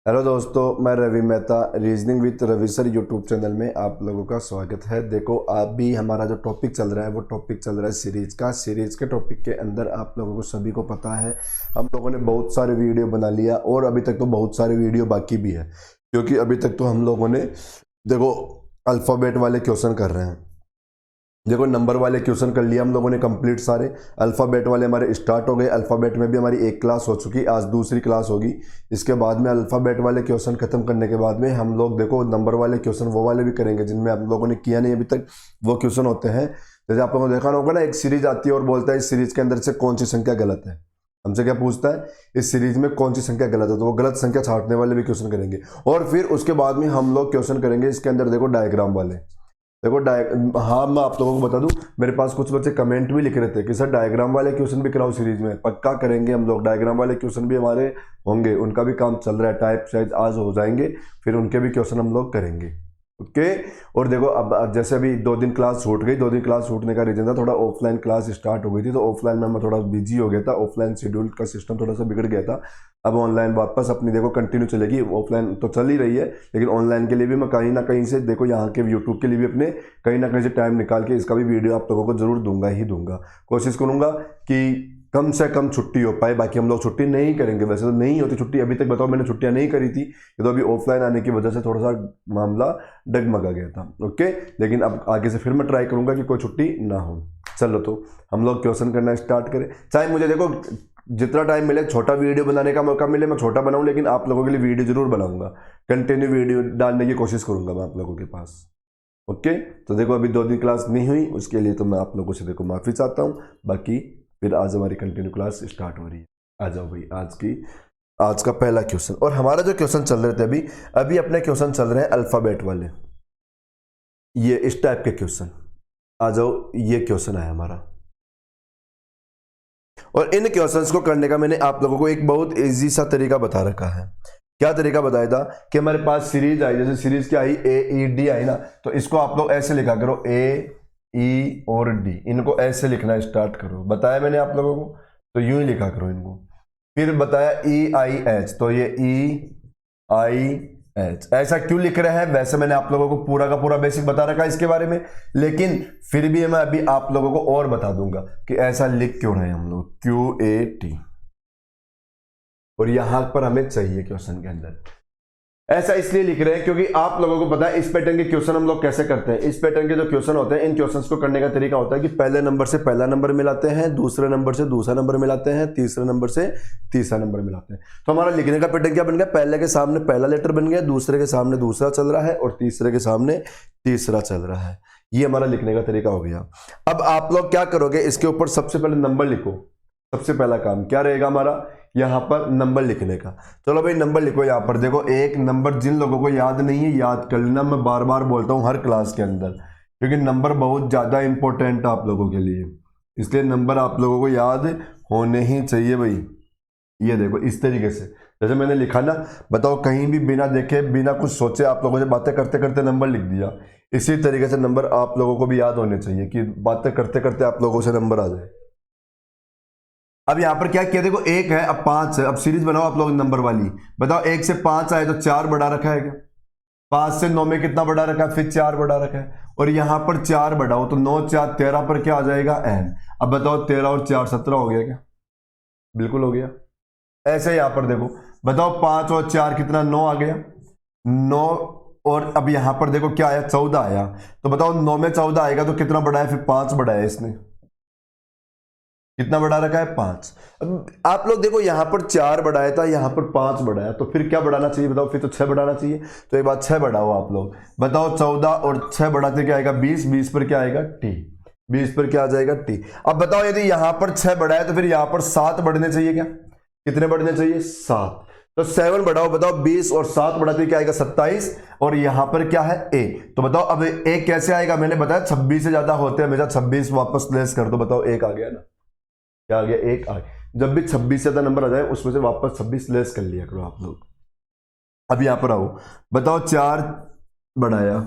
Hello दोस्तों, मैं Ravi Mehta reasoning with Ravi sir YouTube channel में आप लोगों का स्वागत है। देखो, अभी हमारा जो टॉपिक चल रहा है वो टॉपिक चल रहा है सीरीज के टॉपिक के अंदर आप लोगों को सभी को पता है हम लोगों ने बहुत सारे वीडियो बना लिया और अभी तक तो बहुत सारे वीडियो बाकी भी है, क्योंकि अभी तक तो हम लोगों ने देखो अल्फ़ाबेट वाले क्वेश्चन कर रहे हैं। देखो, नंबर वाले क्वेश्चन कर लिया हम लोगों ने कंप्लीट सारे। अल्फ़ाबेट वाले हमारे स्टार्ट हो गए। अल्फ़ाबेट में भी हमारी एक क्लास हो चुकी, आज दूसरी क्लास होगी। इसके बाद में अल्फ़ाबेट वाले क्वेश्चन खत्म करने के बाद में हम लोग देखो नंबर वाले क्वेश्चन वो वाले भी करेंगे जिनमें आप लोगों ने किया नहीं अभी तक। वो क्वेश्चन होते हैं, जैसे आप लोगों ने देखा होगा ना, एक सीरीज आती है और बोलता है इस सीरीज के अंदर से कौन सी संख्या गलत है। हमसे क्या पूछता है, इस सीरीज में कौन सी संख्या गलत है, तो वो गलत संख्या छांटने वाले भी क्वेश्चन करेंगे। और फिर उसके बाद में हम लोग क्वेश्चन करेंगे इसके अंदर, देखो डायग्राम वाले। देखो हाँ, मैं आप लोगों को बता दूं, मेरे पास कुछ बच्चे कमेंट भी लिख रहे थे कि सर डायग्राम वाले क्वेश्चन भी कराओ सीरीज में। पक्का करेंगे हम लोग, डायग्राम वाले क्वेश्चन भी हमारे होंगे, उनका भी काम चल रहा है। टाइप शायद आज हो जाएंगे, फिर उनके भी क्वेश्चन हम लोग करेंगे। ओके। और देखो अब जैसे अभी 2 दिन क्लास छूट गई, 2 दिन क्लास छूटने का रीजन था थोड़ा ऑफलाइन क्लास स्टार्ट हो गई थी, तो ऑफलाइन में मैं थोड़ा बिजी हो गया था। ऑफलाइन शेड्यूल का सिस्टम थोड़ा सा बिगड़ गया था। अब ऑनलाइन वापस अपनी देखो कंटिन्यू चलेगी। ऑफलाइन तो चल ही रही है, लेकिन ऑनलाइन के लिए भी मैं कहीं ना कहीं से देखो यहाँ के यूट्यूब के लिए भी अपने कहीं ना कहीं से टाइम निकाल के इसका भी वीडियो आप लोगों को जरूर दूंगा ही दूंगा। कोशिश करूंगा कि कम से कम छुट्टी हो पाए। बाकी हम लोग छुट्टी नहीं करेंगे, वैसे तो नहीं होती छुट्टी। अभी तक बताओ, मैंने छुट्टियां नहीं करी थी, ये तो अभी ऑफलाइन आने की वजह से थोड़ा सा मामला डगमगा गया था। ओके, लेकिन अब आगे से फिर मैं ट्राई करूंगा कि कोई छुट्टी ना हो। चलो, तो हम लोग क्वेश्चन करना स्टार्ट करें। चाहे मुझे देखो जितना टाइम मिले, छोटा वीडियो बनाने का मौका मिले, मैं छोटा बनाऊं, लेकिन आप लोगों के लिए वीडियो जरूर बनाऊंगा। कंटिन्यू वीडियो डालने की कोशिश करूंगा मैं आप लोगों के पास। ओके। तो देखो, अभी 2 दिन क्लास नहीं हुई, उसके लिए तो मैं आप लोगों से देखो माफी चाहता हूँ। बाकी फिर आज हमारी कंटिन्यू क्लास स्टार्ट हो रही है। आ जाओ भाई, आज का पहला क्वेश्चन। और हमारा जो क्वेश्चन चल रहे थे अभी अभी अपने क्वेश्चन चल रहे हैं अल्फाबेट वाले, ये इस टाइप के क्वेश्चन। आ जाओ, ये क्वेश्चन है हमारा। और इन क्वेश्चंस को करने का मैंने आप लोगों को एक बहुत इजी सा तरीका बता रखा है। क्या तरीका बताया था कि हमारे पास सीरीज आई, जैसे सीरीज क्या आई, ए ई डी आई ना, तो इसको आप लोग ऐसे लिखा करो, ए ई और डी, इनको ऐसे लिखना स्टार्ट करो। बताया मैंने आप लोगों को, तो यूं ही लिखा करो इनको। फिर बताया ई आई एच, तो ये ई आई एच ऐसा क्यों लिख रहे हैं, वैसे मैंने आप लोगों को पूरा का पूरा बेसिक बता रखा है इसके बारे में, लेकिन फिर भी मैं अभी आप लोगों को और बता दूंगा कि ऐसा लिख क्यों रहे हैं हम लोग, क्यू ए टी। और यहां पर हमें चाहिए क्वेश्चन के अंदर ऐसा इसलिए लिख रहे हैं क्योंकि आप लोगों को पता है इस पैटर्न के क्वेश्चन हम लोग कैसे करते हैं। इस पैटर्न के जो क्वेश्चन होते हैं, इन क्वेश्चंस को करने का तरीका होता है कि पहले नंबर से पहला नंबर मिलाते हैं, दूसरे नंबर से दूसरा नंबर मिलाते हैं, तीसरे नंबर से तीसरा नंबर मिलाते हैं। तो हमारा लिखने का पैटर्न क्या बन गया, पहले के सामने पहला लेटर बन गया, दूसरे के सामने दूसरा चल रहा है और तीसरे के सामने तीसरा चल रहा है। ये हमारा लिखने का तरीका हो गया। अब आप लोग क्या करोगे, इसके ऊपर सबसे पहले नंबर लिखो। सबसे पहला काम क्या रहेगा हमारा, यहां पर नंबर लिखने का। चलो भाई, नंबर लिखो। यहां पर देखो एक नंबर, जिन लोगों को याद नहीं है याद कर लेना, मैं बार बार बोलता हूं हर क्लास के अंदर, क्योंकि नंबर बहुत ज्यादा इंपॉर्टेंट है आप लोगों के लिए, इसलिए नंबर आप लोगों को याद होने ही चाहिए भाई। ये देखो इस तरीके से जैसे मैंने लिखा ना, बताओ कहीं भी बिना देखे बिना कुछ सोचे आप लोगों से बातें करते करते नंबर लिख दिया। इसी तरीके से नंबर आप लोगों को भी याद होने चाहिए कि बातें करते करते आप लोगों से नंबर आ जाए। अब यहां पर क्या किया, देखो 1 है, अब 5 है। अब सीरीज बनाओ आप लोग नंबर वाली। बताओ 1 से 5 आए तो 4 बढ़ा रखा है क्या, 5 से 9 में कितना बढ़ा रखा है, फिर 4 बढ़ा रखा है। और यहां पर 4 बढ़ाओ तो 9 4 13 पर क्या आ जाएगा, एन। अब बताओ 13 और 4 17 हो गया क्या, बिल्कुल हो गया। ऐसे यहां पर देखो, बताओ 5 और 4 कितना, 9 आ गया, 9। और अब यहां पर देखो क्या आया, 14 आया। तो बताओ 9 में 14 आएगा तो कितना बढ़ाया, फिर 5 बढ़ाया इसने, कितना बढ़ा रखा है, 5। अब आप लोग देखो यहां पर 4 बढ़ाया था, यहां पर 5 बढ़ाया, तो फिर क्या बढ़ाना चाहिए बताओ, फिर तो 6 बढ़ाना चाहिए। तो एक बात 6 बढ़ाओ आप लोग। बताओ 14 और 6 बढ़ाते क्या आएगा, 20, 20 पर क्या आएगा, टी, 20 पर क्या आ जाएगा, टी। अब बताओ यदि यहां पर 6 बढ़ाया तो फिर यहां पर 7 बढ़ने चाहिए क्या, कितने बढ़ने चाहिए, 7। तो 7 बढ़ाओ, बताओ 20 और 7 बढ़ाते क्या आएगा, 27। और यहां पर क्या है, ए। तो बताओ अब ए कैसे आएगा, मैंने बताया 26 से ज्यादा होते हैं हमेशा, 26 वापस लेस कर दो। बताओ 1 आ गया ना, क्या आ गया, 1 आ गया। जब भी 26 से ज्यादा नंबर आ जाए उसमें से वापस 26 लेस कर लिया करो आप लोग। अब यहां पर आओ, बताओ 4 बढ़ाया,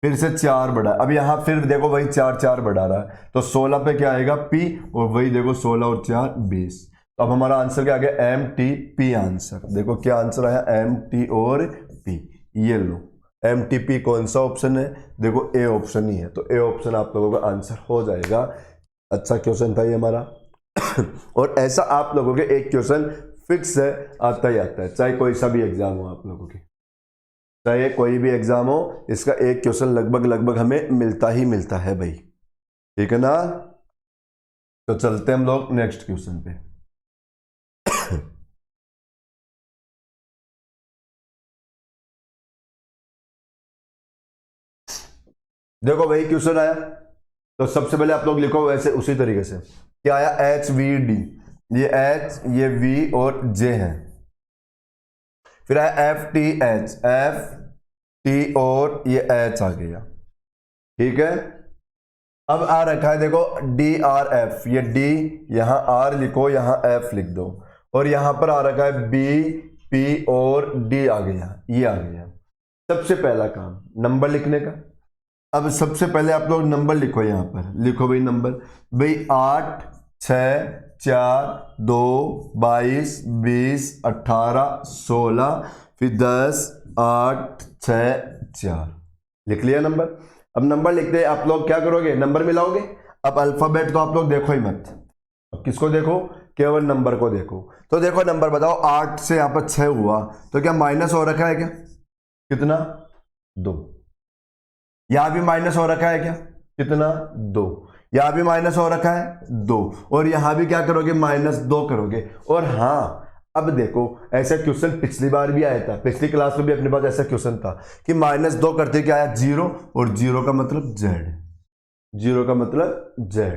फिर से 4 बढ़ा, अब यहां फिर देखो वही 4 4 बढ़ा रहा है, तो 16 पे क्या आएगा, पी। और वही देखो 16 और 4 20। तो अब हमारा आंसर क्या आ गया, एम टी पी आंसर। देखो क्या आंसर आया, एम टी और पी। ये लो, एम टी पी कौन सा ऑप्शन है, देखो ए ऑप्शन ही है, तो ए ऑप्शन आप लोगों का आंसर हो जाएगा। अच्छा क्वेश्चन था ये हमारा। और ऐसा आप लोगों के एक क्वेश्चन फिक्स है, आता ही आता है, चाहे कोई सा भी एग्जाम हो आप लोगों की, चाहे कोई भी एग्जाम हो, इसका एक क्वेश्चन लगभग हमें मिलता ही मिलता है भाई, ठीक है ना। तो चलते हम लोग नेक्स्ट क्वेश्चन पे। देखो वही क्वेश्चन आया, तो सबसे पहले आप लोग लिखो वैसे उसी तरीके से। क्या आया, एच वी डी, ये एच ये वी और जे है। फिर आया F T H, F T और ये एच आ गया, ठीक है। अब आ रखा है देखो डी आर एफ, ये डी यहां आर लिखो, यहां एफ लिख दो, और यहां पर आ रखा है बी पी और डी आ गया, ये आ गया। सबसे पहला काम नंबर लिखने का। अब सबसे पहले आप लोग नंबर लिखो, यहां पर लिखो भाई नंबर, भाई 8 6 4 2 22 20 18 16, फिर 10 8 6 4, लिख लिया नंबर। अब नंबर लिखते आप लोग क्या करोगे, नंबर मिलाओगे। अब अल्फाबेट तो आप लोग देखो ही मत, अब किसको देखो, केवल नंबर को देखो। तो देखो नंबर बताओ, 8 से यहां पर 6 हुआ, तो क्या माइनस हो रखा है क्या, कितना 2। यहां भी माइनस हो रखा है क्या, कितना 2। यहां भी माइनस हो रखा है 2, और यहां भी क्या करोगे, -2 करोगे। और हाँ अब देखो ऐसा क्वेश्चन पिछली बार भी आया था, पिछली क्लास में भी अपने पास ऐसा क्वेश्चन था कि -2 करते क्या आया 0, और 0 का मतलब z, 0 का मतलब z,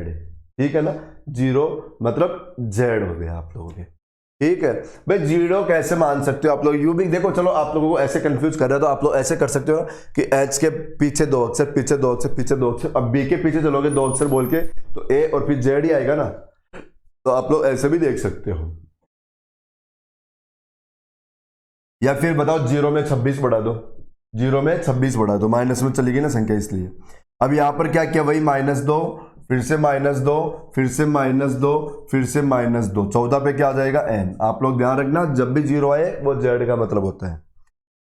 ठीक है ना, 0 मतलब z हो गया आप लोगों के, ठीक है भाई। 0 कैसे मान सकते हो आप लोग, यू भी देखो, चलो आप लोगों को ऐसे कंफ्यूज कर रहे हो तो आप लोग ऐसे कर सकते हो कि h के पीछे 2 अक्षर, पीछे 2 अक्षर, पीछे 2 अक्षर, अब b के पीछे चलोगे 2 अक्षर बोल के तो a और फिर z ही आएगा ना, तो आप लोग ऐसे भी देख सकते हो। या फिर बताओ 0 में 26 बढ़ा दो, 0 में 26 बढ़ा दो, माइनस में चली गई ना संख्या इसलिए। अब यहां पर क्या किया, वही -2, फिर से -2, फिर से -2, फिर से -2, 14 पे क्या आ जाएगा n। आप लोग ध्यान रखना जब भी 0 आए वो z का मतलब होता है।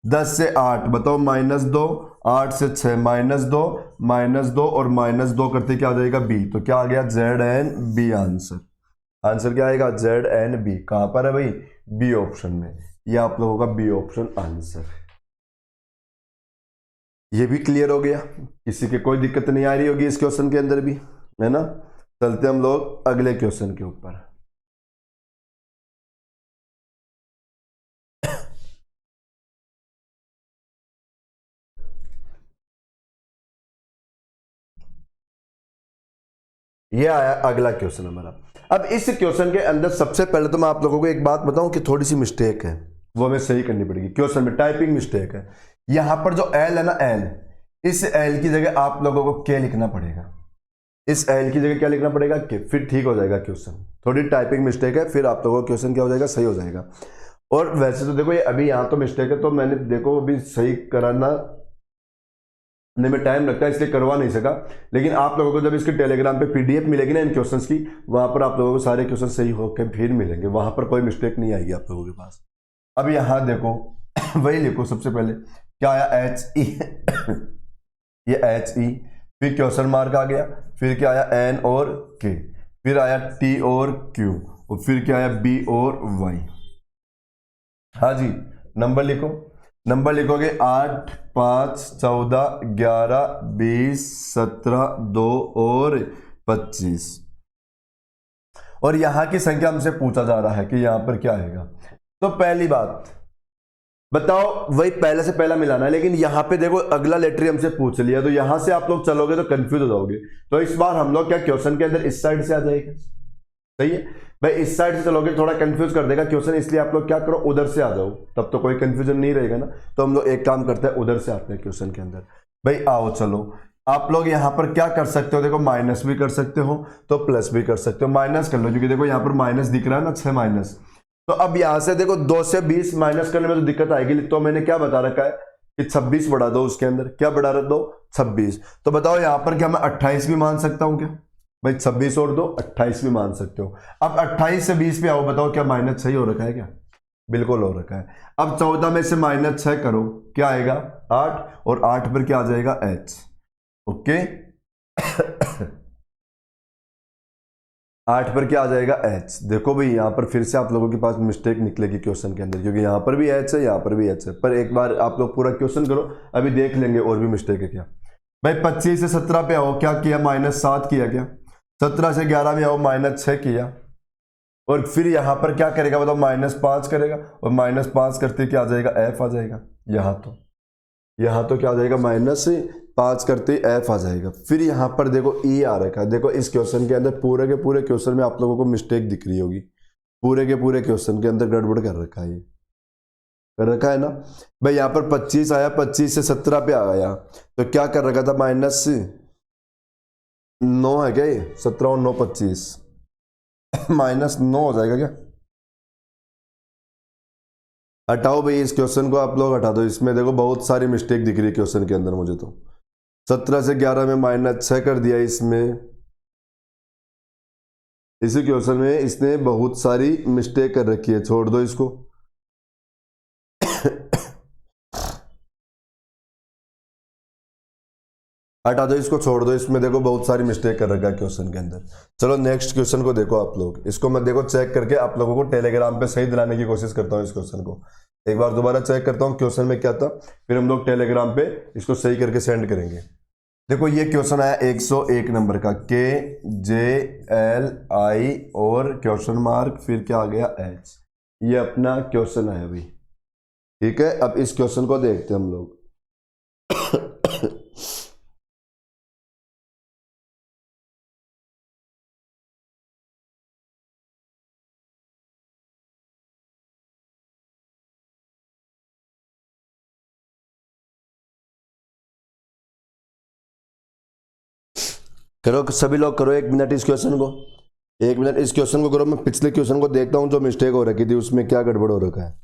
10 से 8 बताओ -2, 8 से 6 -2, -2 और -2 करते क्या आ जाएगा b, तो क्या आ गया ZN B आंसर। आंसर क्या आएगा ZN B, कहां पर है भाई, बी ऑप्शन में। ये आप लोगों का बी ऑप्शन आंसर। ये भी क्लियर हो गया, किसी की कोई दिक्कत नहीं आ रही होगी इस क्वेश्चन के अंदर भी, है ना। चलते हम लोग अगले क्वेश्चन के ऊपर। ये आया अगला क्वेश्चन हमारा। अब इस क्वेश्चन के अंदर सबसे पहले तो मैं आप लोगों को एक बात बताऊं कि थोड़ी सी मिस्टेक है, वो हमें सही करनी पड़ेगी। क्वेश्चन में टाइपिंग मिस्टेक है, यहां पर जो एल है ना, एल, इस एल की जगह आप लोगों को के लिखना पड़ेगा, इस एल की जगह क्या लिखना पड़ेगा, के, फिर ठीक हो जाएगा क्वेश्चन। थोड़ी टाइपिंग मिस्टेक है, फिर आप लोगों का क्वेश्चन क्या हो जाएगा, सही हो जाएगा। और वैसे तो देखो ये अभी यहाँ तो मिस्टेक है, तो मैंने देखो अभी सही कराना में टाइम लगता है इसलिए करवा नहीं सका, लेकिन आप लोगों को जब इसके टेलीग्राम पे पीडीएफ मिलेगी ना इन क्वेश्चंस की, वहां पर आप लोगों को सारे क्वेश्चन सही होकर फिर मिलेंगे, वहां पर कोई मिस्टेक नहीं आएगी आप लोगों के पास। अब यहां देखो वही लिखो, सबसे पहले क्या आया HE, ये HE, फिर क्वेश्चन मार्क आ गया, फिर क्या आया N और K, फिर आया T और Q, और फिर क्या आया B और Y। हाँ जी, नंबर लिखो, नंबर लिखोगे 8 5 14 11 20 17 2 और 25, और यहां की संख्या हमसे पूछा जा रहा है कि यहां पर क्या आएगा। तो पहली बात बताओ, वही पहले से पहला मिलाना है, लेकिन यहां पे देखो अगला लेटर ही हमसे पूछ लिया, तो यहां से आप लोग चलोगे तो कंफ्यूज हो जाओगे। तो इस बार हम लोग क्या क्वेश्चन के अंदर इस साइड से आ जाएगा, सही है भाई, इस साइड से चलोगे थोड़ा कंफ्यूज कर देगा क्वेश्चन, इसलिए आप लोग क्या करो उधर से आ जाओ, तब तो कोई कंफ्यूजन नहीं रहेगा ना। तो हम लोग एक काम करते हैं, उधर से आते हैं क्वेश्चन के अंदर। भाई आओ चलो, आप लोग यहां पर क्या कर सकते हो, देखो माइनस भी कर सकते हो तो प्लस भी कर सकते हो। माइनस कर लो, क्योंकि देखो यहां पर माइनस दिख रहा है ना, 6 माइनस। तो अब यहां से देखो 2 से 20 माइनस करने में तो दिक्कत आएगी, तो मैंने क्या बता रखा है कि 26 बढ़ा दो, उसके अंदर क्या बढ़ा रख दो 26। तो बताओ यहां पर क्या मैं 28 भी मान सकता हूं क्या, भाई 26 और 2 28 भी मान सकते हो। अब 28 से 20 पे आओ, बताओ क्या माइनस 6 हो रखा है क्या? बिल्कुल हो रखा है। अब 14 में से -6 करो, क्या आएगा? 8, और 8 पर क्या आ जाएगा? h। ओके 8 पर क्या आ जाएगा? h। देखो भाई यहां पर फिर से आप लोगों के पास मिस्टेक निकलेगी क्वेश्चन के अंदर, क्योंकि यहां पर भी h है, यहां पर भी h है। पर एक बार आप लोग पूरा क्वेश्चन करो, अभी देख लेंगे और भी मिस्टेक है क्या। भाई 25 से 17 पे आओ, क्या किया? -7 किया क्या? 17 से 11 में आओ, -6 किया, और फिर यहां पर क्या करेगा बताओ? -5 करेगा, और -5 करते क्या आ जाएगा? f आ जाएगा। यहां तो क्या आ जाएगा? -5 करते ही f आ जाएगा। फिर यहां पर देखो e आ रखा है। देखो इस क्वेश्चन के अंदर पूरे के पूरे क्वेश्चन में आप लोगों को मिस्टेक दिख रही होगी, पूरे के पूरे क्वेश्चन के अंदर गड़बड़ कर रखा है, ये कर रखा है ना भाई। यहां पर 25 आया, 25 से 17 पे आया, तो क्या कर रखा था? -9 है क्या ये? 17 और 9 25, -9 हो जाएगा क्या? हटाओ भाई इस क्वेश्चन को, आप लोग हटा दो। इसमें देखो बहुत सारी मिस्टेक दिख रही है क्वेश्चन के अंदर मुझे तो। 17 से 11 में -6 कर दिया इसमें, इसी क्वेश्चन में इसने बहुत सारी मिस्टेक कर रखी है। छोड़ दो इसको हटा दो इसको, छोड़ दो। इसमें देखो बहुत सारी मिस्टेक कर रखा है क्वेश्चन के अंदर। चलो नेक्स्ट क्वेश्चन को देखो आप लोग। इसको मैं देखो चेक करके आप लोगों को टेलीग्राम पे सही दिलाने की कोशिश करता हूँ। इस क्वेश्चन को एक बार दोबारा चेक करता हूँ क्वेश्चन में क्या था, फिर हम लोग टेलीग्राम पे इसको सही करके सेंड करेंगे। देखो ये क्वेश्चन आया 101 नंबर का, KJLI और क्वेश्चन मार्क, फिर क्या आ गया? H। ये अपना क्वेश्चन है अभी, ठीक है। अब इस क्वेश्चन को देखते हैं हम लोग। करो सभी लोग, करो 1 मिनट इस क्वेश्चन को, 1 मिनट इस क्वेश्चन को करो। मैं पिछले क्वेश्चन को देखता हूं जो मिस्टेक हो रखी थी, उसमें क्या गड़बड़ हो रखा है।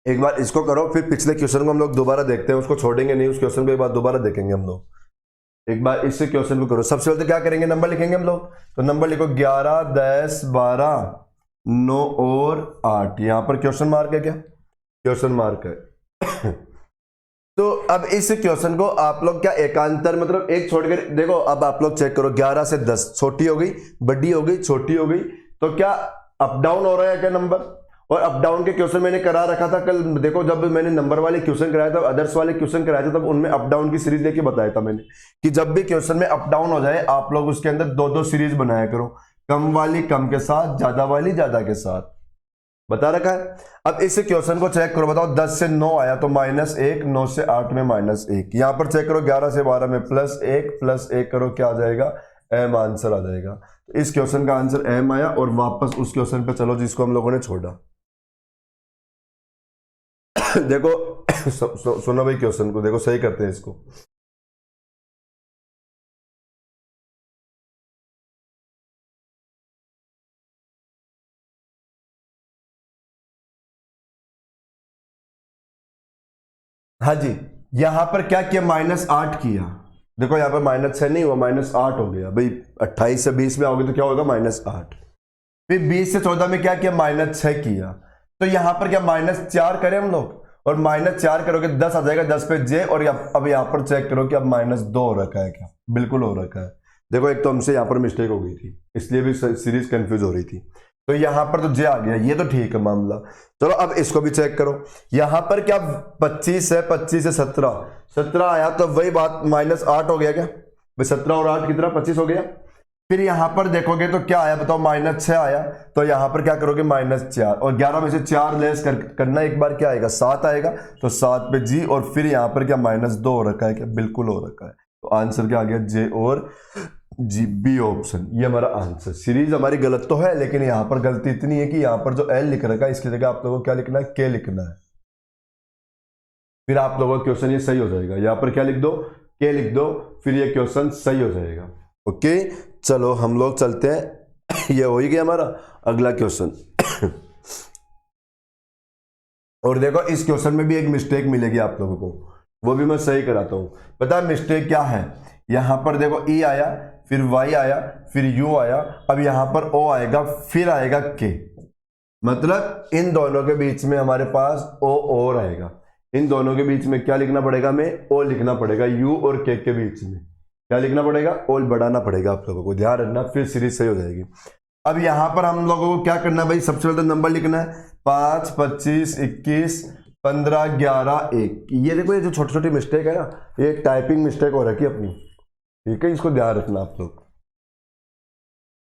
एक बार इसको करो, फिर पिछले क्वेश्चन को हम लोग दोबारा देखते हैं। उसको छोड़ेंगे नहीं, उस क्वेश्चन को एक बार दोबारा देखेंगे हम लोग। एक बार इस क्वेश्चन को करो। सबसे पहले क्या करेंगे? नंबर लिखेंगे हम लोग। तो नंबर लिखो 11, 10, 12, 9 और 8। यहां पर क्वेश्चन मार्क है क्या? क्वेश्चन मार्क है। तो अब इस क्वेश्चन को आप लोग क्या एकांतर मतलब एक छोड़कर देखो। अब आप लोग चेक करो, 11 से 10 छोटी हो गई, बड़ी हो गई, छोटी हो गई, तो क्या अप डाउन हो रहा है क्या नंबर? और अप डाउन के क्वेश्चन मैंने करा रखा था कल। देखो जब मैंने नंबर वाले क्वेश्चन कराया था, अदर्स वाले क्वेश्चन कराया था, तब उनमें अप डाउन की सीरीज लेके बताया था मैंने कि जब भी क्वेश्चन में अप डाउन हो जाए आप लोग उसके अंदर 2-2 सीरीज बनाया करो, कम वाली कम के साथ, ज्यादा वाली ज्यादा के साथ, बता रखा है। अब इस क्वेश्चन को चेक करो, बताओ 10 से 9 आया तो -1, 9 से 8 में -1। यहां पर चेक करो 11 से 12 में +1 करो, क्या आ जाएगा? m आंसर आ जाएगा। तो इस क्वेश्चन का आंसर m आया। और वापस उस क्वेश्चन पे चलो जिसको हम लोगों ने छोड़ा। देखो सुनो भाई, क्वेश्चन को देखो, सही करते हैं इसको। हाँ जी, यहां पर क्या किया? -8 किया। देखो यहां पर -6 नहीं हुआ, -8 हो गया भाई। 28 से 20 में आओगे तो क्या होगा? -8। फिर 20 से 14 में क्या किया? -6 किया। तो यहां पर क्या -4 करें हम लोग, और -4 करोगे 10 आ जाएगा, 10 पे j। और अब यहां पर चेक करो कि अब -2 हो रखा है क्या? बिल्कुल हो रखा है। देखो एक तो हमसे यहां पर मिस्टेक हो गई थी, इसलिए भी सीरीज कंफ्यूज हो रही थी। तो यहां पर तो j आ गया, ये तो ठीक है मामला। चलो अब इसको भी चेक करो। यहां पर क्या 25 है, 25 से 17 आया, तो वही बात -8 हो गया क्या भाई? 17 और 8 कितना? 25 हो गया। फिर यहां पर देखोगे तो क्या आया बताओ? -6 आया। तो यहां पर क्या करोगे? -4, और 11 में से 4 लेस करना, एक बार क्या आएगा? 7 आएगा। तो 7 पे जी, और फिर यहां पर क्या -2 हो रखा है क्या? बिल्कुल हो रखा है। तो आंसर क्या आ गया? जे और जी, बी ऑप्शन, ये हमारा आंसर। सीरीज हमारी गलत तो है, लेकिन यहां पर गलती इतनी है कि यहां पर जो एल लिख रखा है इसकी जगह आप लोगों को क्या लिखना है? के लिखना है। फिर आप लोगों का क्वेश्चन ये सही हो जाएगा। यहां पर क्या लिख दो? के लिख दो, फिर ये क्वेश्चन सही हो जाएगा। ओके, चलो हम लोग चलते हैं। ये हो ही गया हमारा अगला क्वेश्चन। और देखो इस क्वेश्चन में भी एक मिस्टेक मिलेगी आप लोगों को, वो भी मैं सही कराता हूं। पता है मिस्टेक क्या है? यहां पर देखो ई आया, फिर वाई आया, फिर यू आया, अब यहां पर ओ आएगा, फिर आएगा के। मतलब इन दोनों के बीच में हमारे पास ओ और आएगा। इन दोनों के बीच में क्या लिखना पड़ेगा? हमें ओ लिखना पड़ेगा। यू और के बीच में क्या लिखना पड़ेगा? ओ बढ़ाना पड़ेगा। आप लोगों को ध्यान रखना, फिर सीरीज सही हो जाएगी। अब यहां पर हम लोगों को क्या करना है भाई? सबसे पहले तो नंबर लिखना है 5, 25, 21, 15, 11, 1। ये देखो, ये जो छोटी छोटी मिस्टेक है ना, ये टाइपिंग मिस्टेक हो रखी है अपनी, ठीक है? इसको ध्यान रखना आप लोग।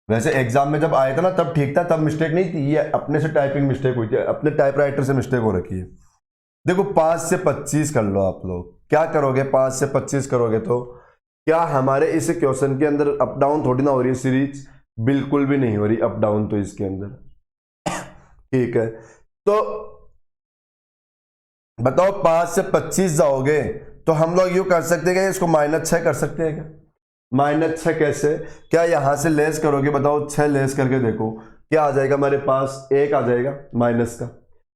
वैसे एग्जाम में जब आया था ना तब ठीक था, तब मिस्टेक नहीं थी, ये अपने से टाइपिंग मिस्टेक हुई थी, अपने टाइपराइटर से मिस्टेक हो रखी है। देखो 5 से 25 कर लो आप लोग। क्या करोगे? 5 से 25 करोगे तो क्या हमारे इस क्वेश्चन के अंदर अप डाउन थोड़ी ना हो रही है सीरीज? बिल्कुल भी नहीं हो रही अप डाउन तो इसके अंदर, ठीक है? तो बताओ 5 से 25 जाओगे तो हम लोग यू कर सकते हैं क्या? इसको -6 कर सकते हैं क्या? -6 कैसे? क्या यहां से लेस करोगे? बताओ 6 लेस करके देखो क्या आ जाएगा हमारे पास? 1 आ जाएगा माइनस का।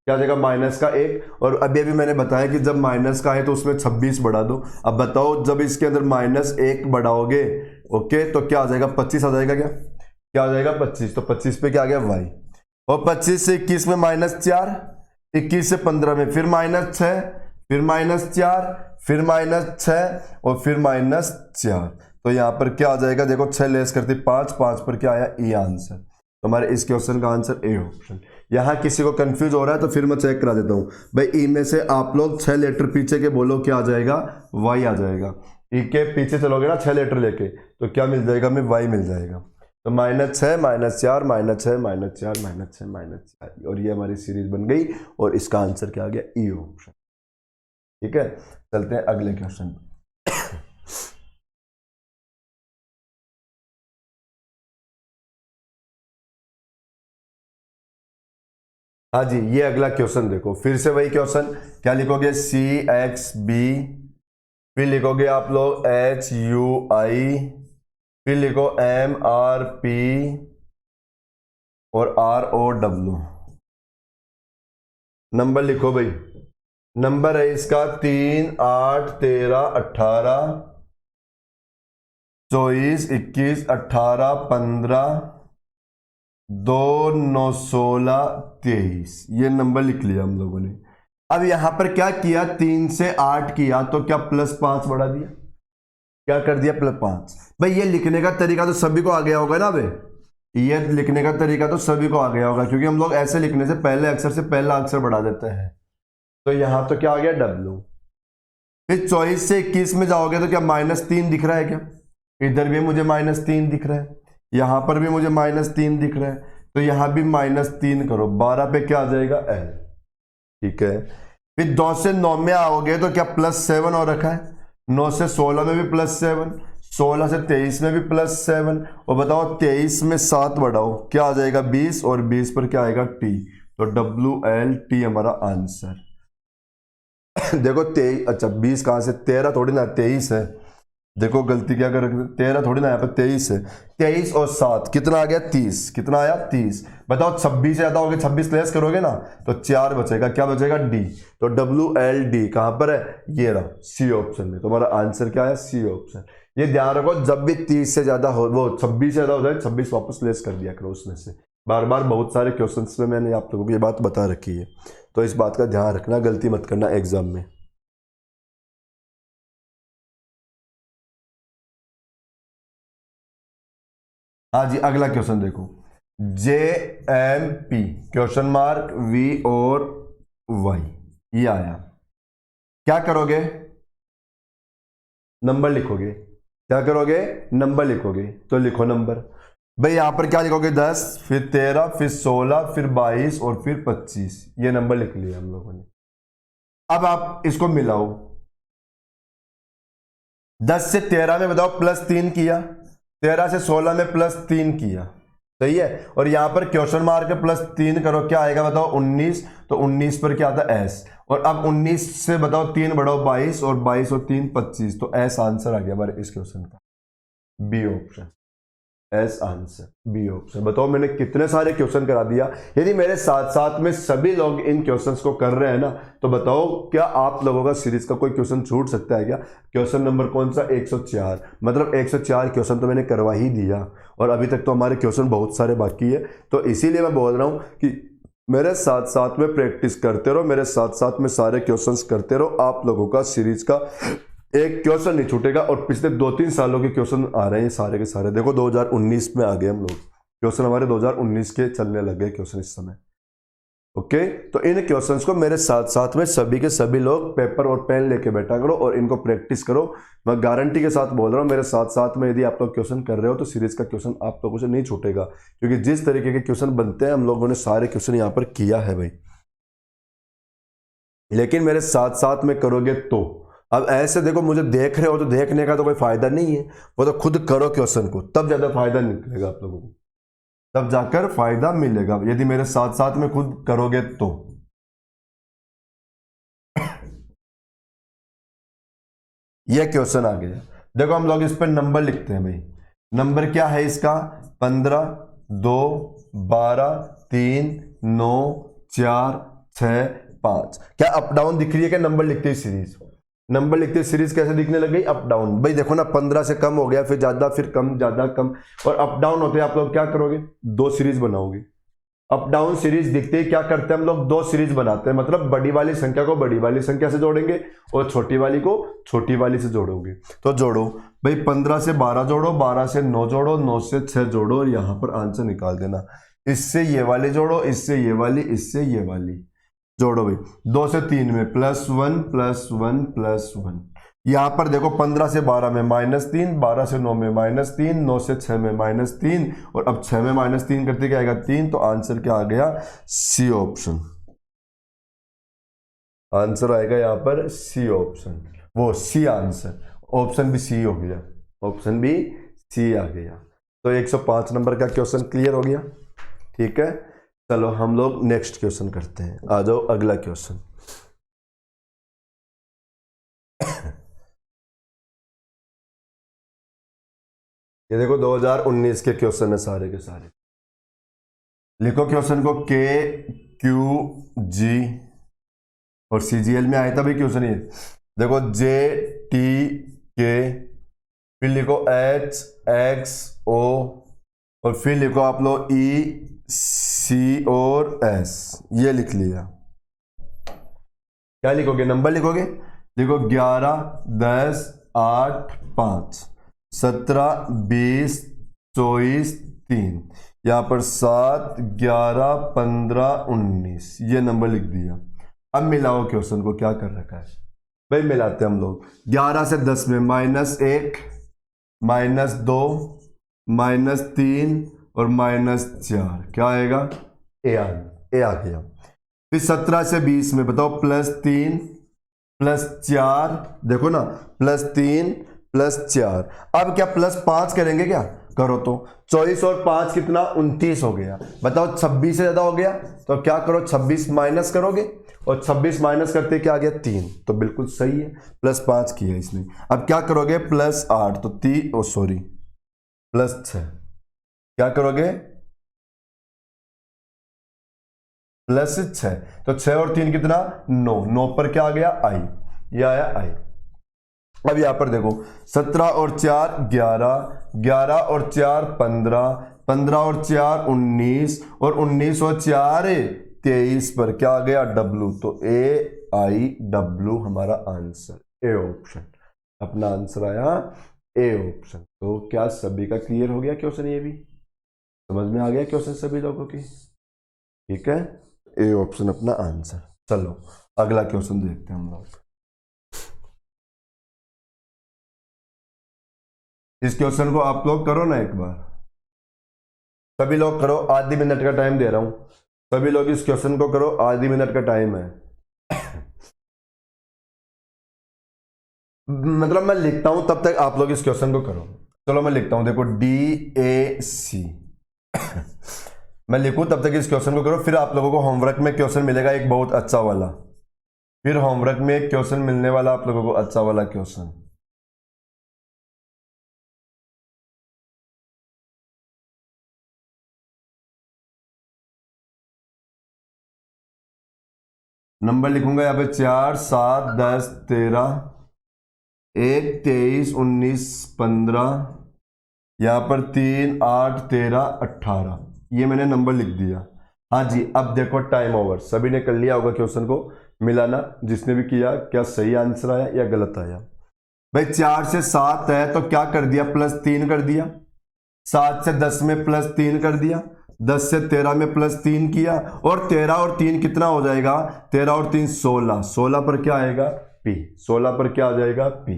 क्या आ जाएगा? -1। और अभी अभी मैंने बताया कि जब माइनस का है तो उसमें 26 बढ़ा दो। अब बताओ जब इसके अंदर -1 बढ़ाओगे, ओके, तो क्या आ जाएगा? 25 आ जाएगा। क्या आ जाएगा? 25। तो 25 पे क्या आ गया? वाई। और 25 से 21 में -4, 21 से 15 में फिर -6, फिर -4, फिर -6 और फिर -4। तो यहां पर क्या आ जाएगा? देखो 6 लेस करते 5, 5 पर क्या आया? ई आंसर। तो हमारे इस क्वेश्चन का आंसर ए ऑप्शन। यहां किसी को कंफ्यूज हो रहा है तो फिर मैं चेक करा देता हूं भाई। ई में से आप लोग 6 लेटर पीछे के बोलो, क्या आ जाएगा? वाई आ जाएगा। ई के पीछे चलोगे ना 6 लेटर लेके, तो क्या मिल जाएगा? हमें वाई मिल जाएगा। तो -6, -4, -6, -4, -6, -4, और ये हमारी सीरीज बन गई। और इसका आंसर क्या आ गया? E option. ठीक है, चलते हैं अगले क्वेश्चन। हाँ जी, ये अगला क्वेश्चन देखो, फिर से वही क्वेश्चन। क्या लिखोगे? CXB, फिर लिखोगे आप लोग HUI, फिर लिखो MRP और ROW। नंबर लिखो भाई। नंबर है इसका 3, 8, 13, 18, 24, 21, 18, 15, 2, 9, 16, 23। ये नंबर लिख लिया हम लोगों ने। अब यहां पर क्या किया? 3 से 8 किया तो क्या +5 बढ़ा दिया? क्या कर दिया? +5। भाई ये लिखने का तरीका तो सभी को आ गया होगा ना भाई। ये लिखने का तरीका तो सभी को आ गया होगा, क्योंकि हम लोग ऐसे लिखने से पहले अक्षर से पहला अक्षर बढ़ा देते हैं। तो यहां तो क्या आ गया? W। फिर 24 से 21 में जाओगे तो क्या -3 दिख रहा है? क्या इधर भी मुझे -3 दिख रहा है, यहां पर भी मुझे -3 दिख रहा है, तो यहां भी -3 करो। 12 पे क्या आ जाएगा? L। ठीक है, फिर 2 से 9 में आओगे तो क्या +7 हो रखा है? 9 से 16 में भी +7, 16 से 23 में भी +7, और बताओ 23 में 7 बढ़ाओ, क्या आ जाएगा? 20, और 20 पर क्या आएगा? T। तो WLT हमारा आंसर। देखो 23, अच्छा 20 कहां से? 13 थोड़ी ना, 23 है। देखो गलती क्या कर रखी, 13 थोड़ी ना, यहाँ पे 23 है। 23 और 7 कितना आ गया? 30। कितना आया? 30। बताओ 26 से ज्यादा हो गया, 26 लेस करोगे ना तो 4 बचेगा। क्या बचेगा? D। तो WLD कहां पर है? ये रहा, C ऑप्शन में। तो हमारा आंसर क्या है? C option. ये ध्यान रखो, जब भी 30 से ज्यादा हो, वो 26 से ज्यादा हो जाए, 26 वापस लेस कर दिया करो उसमें से। बार बार बहुत सारे क्वेश्चंस में मैंने आप लोगों को ये बात बता रखी है, तो इस बात का ध्यान रखना, गलती मत करना एग्जाम में। हाँ जी, अगला क्वेश्चन देखो। JMP क्वेश्चन मार्क V और Y, ये आया। क्या करोगे? नंबर लिखोगे। क्या करोगे? नंबर लिखोगे। तो लिखो नंबर भाई। यहां पर क्या लिखोगे? 10, फिर 13, फिर 16, फिर 22 और फिर 25। ये नंबर लिख लिया हम लोगों ने। अब आप इसको मिलाओ। 10 से 13 में बताओ +3 किया, 13 से 16 में +3 किया, सही है। और यहां पर क्वेश्चन मार्क के +3 करो, क्या आएगा? बताओ 19। तो 19 पर क्या आता है? S। और अब 19 से बताओ 3 बढ़ाओ 22, और 22 और 3 25। तो S आंसर आ गया हमारे इस क्वेश्चन का। B option as answer, B option. बताओ मैंने कितने सारे क्वेश्चन करा दिया। यदि मेरे साथ साथ में सभी लोग इन क्वेश्चंस को कर रहे हैं ना, तो बताओ क्या आप लोगों का सीरीज का कोई क्वेश्चन छूट सकता है क्या? क्वेश्चन नंबर कौन सा? 104। मतलब 104 क्वेश्चन तो मैंने करवा ही दिया, और अभी तक तो हमारे क्वेश्चन बहुत सारे बाकी है। तो इसीलिए मैं बोल रहा हूँ कि मेरे साथ साथ में प्रैक्टिस करते रहो, मेरे साथ साथ में सारे क्वेश्चंस करते रहो। आप लोगों का सीरीज का एक क्वेश्चन नहीं छूटेगा। और पिछले 2-3 सालों के क्वेश्चन आ रहे हैं सारे के सारे। देखो 2019 में आ गए हम लोग, क्वेश्चन हमारे 2019 के चलने लग गए क्वेश्चन इस समय। ओके, तो इन क्वेश्चंस को मेरे साथ साथ में सभी के सभी लोग पेपर और पेन लेके बैठा करो और इनको प्रैक्टिस करो। मैं गारंटी के साथ बोल रहा हूँ, मेरे साथ साथ में यदि आप लोग क्वेश्चन कर रहे हो तो सीरीज का क्वेश्चन आप लोगों से नहीं छूटेगा, क्योंकि जिस तरीके के क्वेश्चन बनते हैं हम लोगों ने सारे क्वेश्चन यहाँ पर किया है भाई। लेकिन मेरे साथ साथ में करोगे तो, अब ऐसे देखो मुझे देख रहे हो तो देखने का तो कोई फायदा नहीं है, वो तो खुद करो क्वेश्चन को, तब ज्यादा फायदा निकलेगा आप लोगों को, तब जाकर फायदा मिलेगा यदि मेरे साथ साथ में खुद करोगे तो। ये क्वेश्चन आ गया, देखो हम लोग इस पर नंबर लिखते हैं भाई। नंबर क्या है इसका? 15, 2, 12, 3, 9, 4, 6, 5। क्या अप डाउन दिख रही है? क्या नंबर लिखते ही सीरीज, नंबर लिखते सीरीज कैसे दिखने लग गई? Up down. भाई देखो ना, 15 से कम हो गया, फिर ज्यादा, फिर कम, ज्यादा, कम, और अप डाउन होते हैं। आप लोग क्या करोगे? 2 सीरीज बनाओगे। अप डाउन सीरीज दिखते ही क्या करते हैं हम लोग? 2 सीरीज बनाते हैं। मतलब बड़ी वाली संख्या को बड़ी वाली संख्या से जोड़ेंगे और छोटी वाली को छोटी वाली से जोड़ोगे। तो जोड़ो भाई, 15 से 12 जोड़ो, 12 से 9 जोड़ो, 9 से 6 जोड़ो, और यहां पर आंसर निकाल देना। इससे ये वाली जोड़ो, इससे ये वाली, इससे ये वाली जोड़ो भाई। 2 से 3 में +1 +1 +1। यहां पर देखो 15 से 12 में -3, 12 से 9 में -3, 9 से 6 में -3, और अब 6 में -3 करते क्या आएगा? 3। तो आंसर क्या आ गया? C option. आंसर आएगा यहां पर सी ऑप्शन, वो सी आंसर। ऑप्शन भी सी हो गया, ऑप्शन भी सी आ गया। तो 105 नंबर का क्वेश्चन क्लियर हो गया। ठीक है, चलो हम लोग नेक्स्ट क्वेश्चन करते हैं। आ जाओ अगला क्वेश्चन। ये देखो 2019 के क्वेश्चन है सारे के सारे। लिखो क्वेश्चन को, KQG और CGL में आया था भाई क्वेश्चन ये। देखो JTK, फिर लिखो HXO, और फिर लिखो आप लोग EC और S। ये लिख लिया। क्या लिखोगे? नंबर लिखोगे। लिखो 11, 10, 8, 5, 17, 20, 24, 3। यहां पर 7, 11, 15, 19। ये नंबर लिख दिया। अब मिलाओ क्वेश्चन को, क्या कर रखा है भाई? मिलाते हैं हम लोग। 11 से 10 में -1, -2, -3 और -4। क्या आएगा? ए आ गया। फिर 17 से 20 में बताओ, +3 +4, देखो ना, +3 +4। अब क्या +5 करेंगे? क्या करो तो, 24 और 5 कितना? 29 हो गया। बताओ 26 से ज्यादा हो गया, तो क्या करो? 26 माइनस करोगे, और 26 माइनस करते क्या आ गया? 3। तो बिल्कुल सही है, +5 किया इसने। अब क्या करोगे? +8, तो +6। क्या करोगे? +6। तो 6 और 3 कितना? 9। 9 पर क्या आ गया? आई। ये आया आई। अब यहां पर देखो, 17 और 4 11, 11 और 4 15, 15 और 4 19, और 19 और 4 23 पर क्या आ गया? W। तो AIW हमारा आंसर, ए ऑप्शन अपना आंसर आया, ए ऑप्शन। तो क्या सभी का क्लियर हो गया क्वेश्चन? ये भी समझ में आ गया क्वेश्चन सभी लोगों की? ठीक है, ए ऑप्शन अपना आंसर। चलो अगला क्वेश्चन देखते हैं हम लोग। इस क्वेश्चन को आप लोग करो ना एक बार, सभी लोग करो। आधी मिनट का टाइम दे रहा हूं, सभी लोग इस क्वेश्चन को करो, आधी मिनट का टाइम है। मतलब मैं लिखता हूं तब तक आप लोग इस क्वेश्चन को करो। चलो मैं लिखता हूं, देखो DAC। मैं लिखूं तब तक इस क्वेश्चन को करो। फिर आप लोगों को होमवर्क में क्वेश्चन मिलेगा एक बहुत अच्छा वाला। फिर होमवर्क में एक क्वेश्चन मिलने वाला आप लोगों को, अच्छा वाला क्वेश्चन। नंबर लिखूंगा यहाँ पे 4, 7, 10, 13, 1, 23, 19, 15, यहाँ पर 3, 8, 13, 18, ये मैंने नंबर लिख दिया। हाँ जी, अब देखो टाइम ओवर। सभी ने कर लिया होगा क्वेश्चन को मिलाना, जिसने भी किया, क्या सही आंसर आया या गलत आया। भाई 4 से 7 है तो क्या कर दिया, +3 कर दिया। 7 से 10 में +3 कर दिया। 10 से 13 में +3 किया, और 13 और 3 कितना हो जाएगा, 13 और 3 16। 16 पर क्या आएगा, P। 16 पर क्या आ जाएगा, P।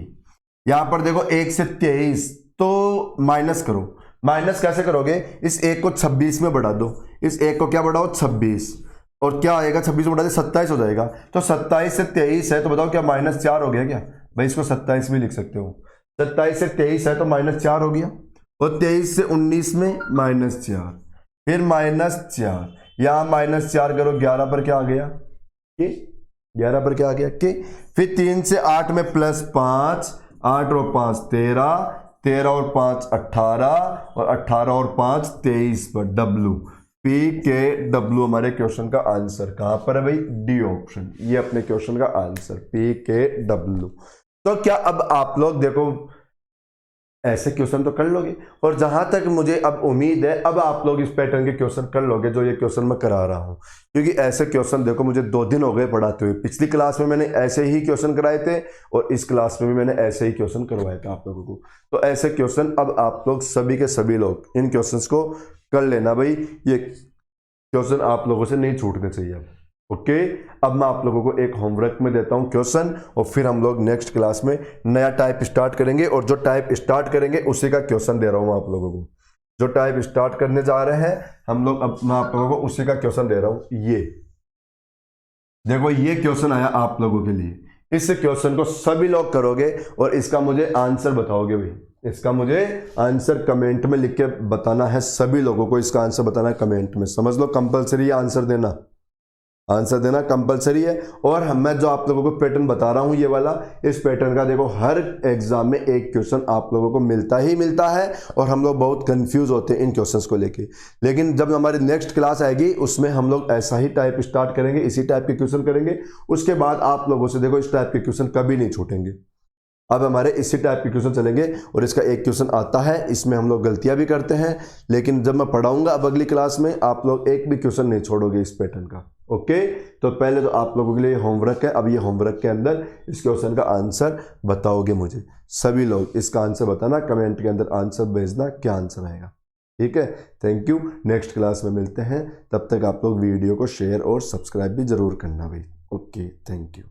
यहां पर देखो 1 से 23, तो माइनस करो। माइनस कैसे करोगे, इस 1 को 26 में बढ़ा दो। इस 1 को क्या बढ़ाओ, 26, और क्या आएगा, 26 में बढ़ा दे 27 हो जाएगा। तो 27 से 23 है तो बताओ क्या -4 हो गया क्या। भाई इसको 27 भी लिख सकते हो। 27 से 23 है तो -4 हो गया, और 23 से 19 में -4, फिर -4, यहां -4 करो, 11 पर क्या आ गया, कि 11 पर क्या आ गया, कि फिर 3 से 8 में +5, 8 और 5 13, 13 और 5 18, और 18 और 5 23 पर W। PKW हमारे क्वेश्चन का आंसर कहां पर है भाई, डी ऑप्शन, ये अपने क्वेश्चन का आंसर PKW। तो क्या अब आप लोग देखो ऐसे क्वेश्चन तो कर लोगे, और जहां तक मुझे अब उम्मीद है अब आप लोग इस पैटर्न के क्वेश्चन कर लोगे जो ये क्वेश्चन मैं करा रहा हूं। क्योंकि ऐसे क्वेश्चन देखो मुझे 2 दिन हो गए पढ़ाते हुए। पिछली क्लास में मैंने ऐसे ही क्वेश्चन कराए थे, और इस क्लास में भी मैंने ऐसे ही क्वेश्चन करवाए थे आप लोगों को। तो ऐसे क्वेश्चन अब आप लोग सभी के सभी लोग इन क्वेश्चन को कर लेना भाई। ये क्वेश्चन आप लोगों से नहीं छूटने चाहिए अब। ओके, अब मैं आप लोगों को एक होमवर्क में देता हूं क्वेश्चन, और फिर हम लोग नेक्स्ट क्लास में नया टाइप स्टार्ट करेंगे, और जो टाइप स्टार्ट करेंगे उसी का क्वेश्चन दे रहा हूं मैं आप लोगों को। जो टाइप स्टार्ट करने जा रहे हैं हम लोग, अब मैं आप लोगों को उसी का क्वेश्चन दे रहा हूं। ये देखो, ये क्वेश्चन आया आप लोगों के लिए। इस क्वेश्चन को सभी लोग करोगे, और इसका मुझे आंसर बताओगे भाई। इसका मुझे आंसर कमेंट में लिख के बताना है। सभी लोगों को इसका आंसर बताना है कमेंट में। समझ लो, कंपलसरी आंसर देना, आंसर देना कंपलसरी है। और मैं जो आप लोगों को पैटर्न बता रहा हूं ये वाला, इस पैटर्न का देखो हर एग्जाम में एक क्वेश्चन आप लोगों को मिलता ही मिलता है, और हम लोग बहुत कंफ्यूज होते हैं इन क्वेश्चंस को लेके। लेकिन जब हमारी नेक्स्ट क्लास आएगी उसमें हम लोग ऐसा ही टाइप स्टार्ट करेंगे, इसी टाइप के क्वेश्चन करेंगे। उसके बाद आप लोगों से देखो इस टाइप के क्वेश्चन कभी नहीं छूटेंगे। अब हमारे इसी टाइप के क्वेश्चन चलेंगे, और इसका एक क्वेश्चन आता है, इसमें हम लोग गलतियां भी करते हैं, लेकिन जब मैं पढ़ाऊंगा अब अगली क्लास में आप लोग एक भी क्वेश्चन नहीं छोड़ोगे इस पैटर्न का। ओके, तो पहले तो आप लोगों के लिए होमवर्क है। अब ये होमवर्क के अंदर इस क्वेश्चन का आंसर बताओगे मुझे। सभी लोग इसका आंसर बताना, कमेंट के अंदर आंसर भेजना, क्या आंसर आएगा। ठीक है, थैंक यू। नेक्स्ट क्लास में मिलते हैं, तब तक आप लोग वीडियो को शेयर और सब्सक्राइब भी जरूर करना भाई। Okay, thank you.